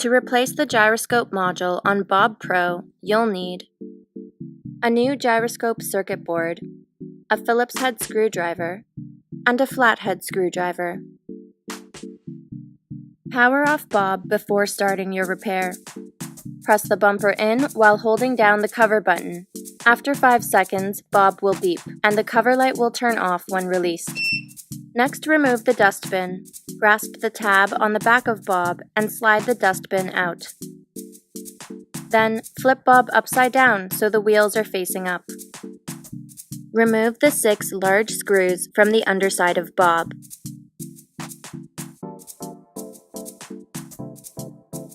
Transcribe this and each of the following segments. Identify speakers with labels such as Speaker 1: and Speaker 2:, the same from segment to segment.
Speaker 1: To replace the gyroscope module on Bob Pro, you'll need a new gyroscope circuit board, a Phillips head screwdriver, and a flathead screwdriver. Power off Bob before starting your repair. Press the bumper in while holding down the cover button. After 5 seconds, Bob will beep, and the cover light will turn off when released. Next, remove the dustbin. Grasp the tab on the back of Bob and slide the dustbin out. Then, flip Bob upside down so the wheels are facing up. Remove the 6 large screws from the underside of Bob.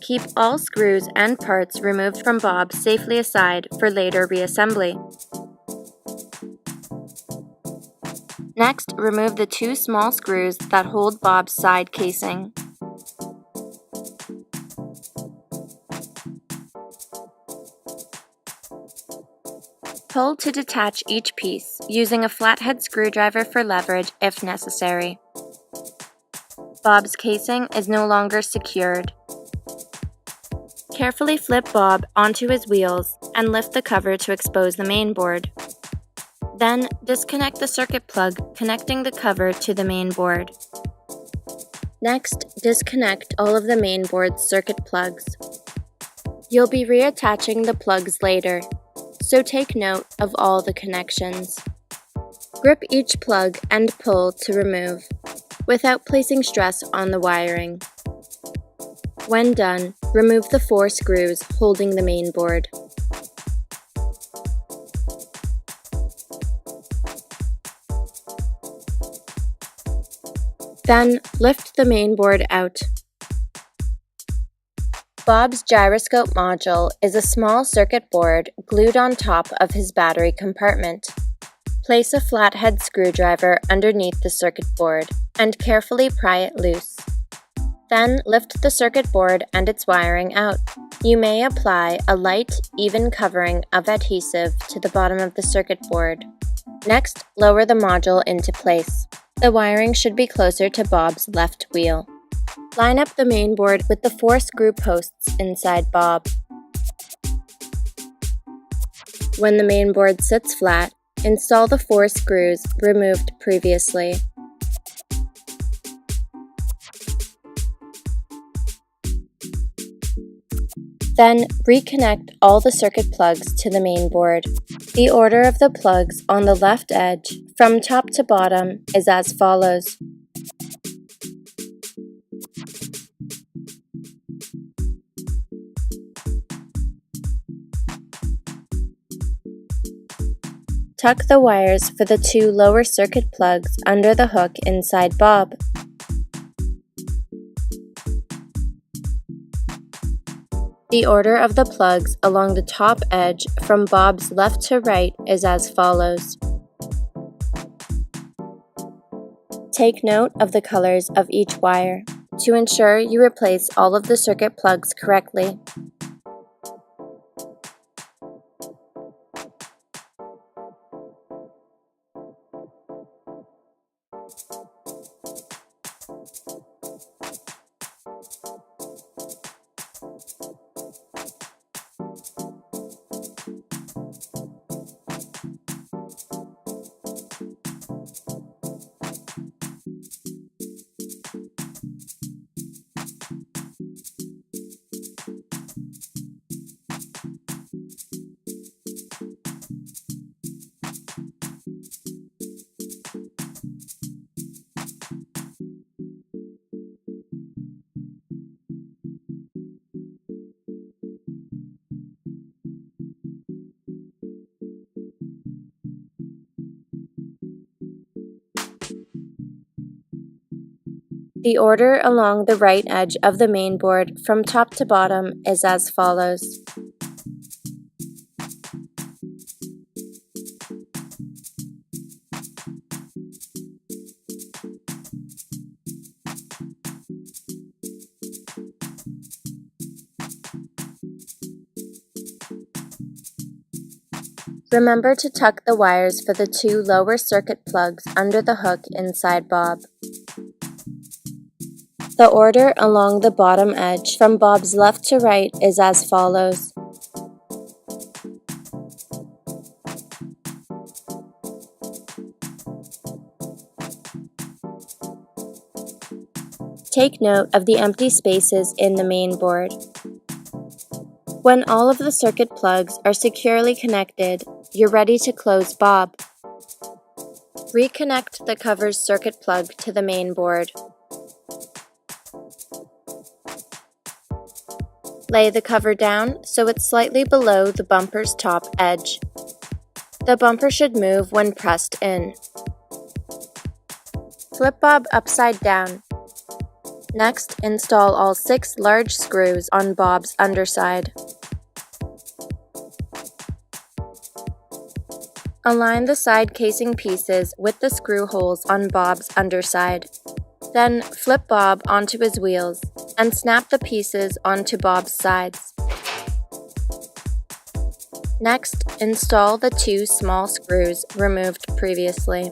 Speaker 1: Keep all screws and parts removed from Bob safely aside for later reassembly. Next, remove the 2 small screws that hold Bob's side casing. Pull to detach each piece, using a flathead screwdriver for leverage if necessary. Bob's casing is no longer secured. Carefully flip Bob onto his wheels and lift the cover to expose the main board. Then, disconnect the circuit plug connecting the cover to the main board. Next, disconnect all of the main board's circuit plugs. You'll be reattaching the plugs later, so take note of all the connections. Grip each plug and pull to remove, without placing stress on the wiring. When done, remove the 4 screws holding the main board. Then, lift the main board out. Bob's gyroscope module is a small circuit board glued on top of his battery compartment. Place a flathead screwdriver underneath the circuit board and carefully pry it loose. Then lift the circuit board and its wiring out. You may apply a light, even covering of adhesive to the bottom of the circuit board. Next, lower the module into place. The wiring should be closer to Bob's left wheel. Line up the main board with the 4 screw posts inside Bob. When the main board sits flat, install the 4 screws removed previously. Then, reconnect all the circuit plugs to the main board. The order of the plugs on the left edge, from top to bottom, is as follows. Tuck the wires for the 2 lower circuit plugs under the hook inside Bob. The order of the plugs along the top edge from Bob's left to right is as follows. Take note of the colors of each wire to ensure you replace all of the circuit plugs correctly. The order along the right edge of the main board from top to bottom is as follows. Remember to tuck the wires for the 2 lower circuit plugs under the hook inside Bob. The order along the bottom edge from Bob's left to right is as follows. Take note of the empty spaces in the main board. When all of the circuit plugs are securely connected, you're ready to close Bob. Reconnect the cover's circuit plug to the main board. Lay the cover down so it's slightly below the bumper's top edge. The bumper should move when pressed in. Flip Bob upside down. Next, install all 6 large screws on Bob's underside. Align the side casing pieces with the screw holes on Bob's underside. Then flip Bob onto his wheels and snap the pieces onto Bob's sides. Next, install the 2 small screws removed previously.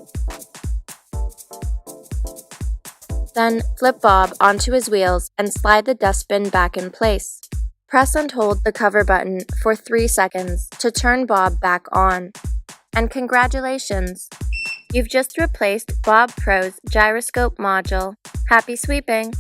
Speaker 1: Then flip Bob onto his wheels and slide the dustbin back in place. Press and hold the cover button for 3 seconds to turn Bob back on. And congratulations! You've just replaced Bob Pro's Gyroscope Module. Happy sweeping!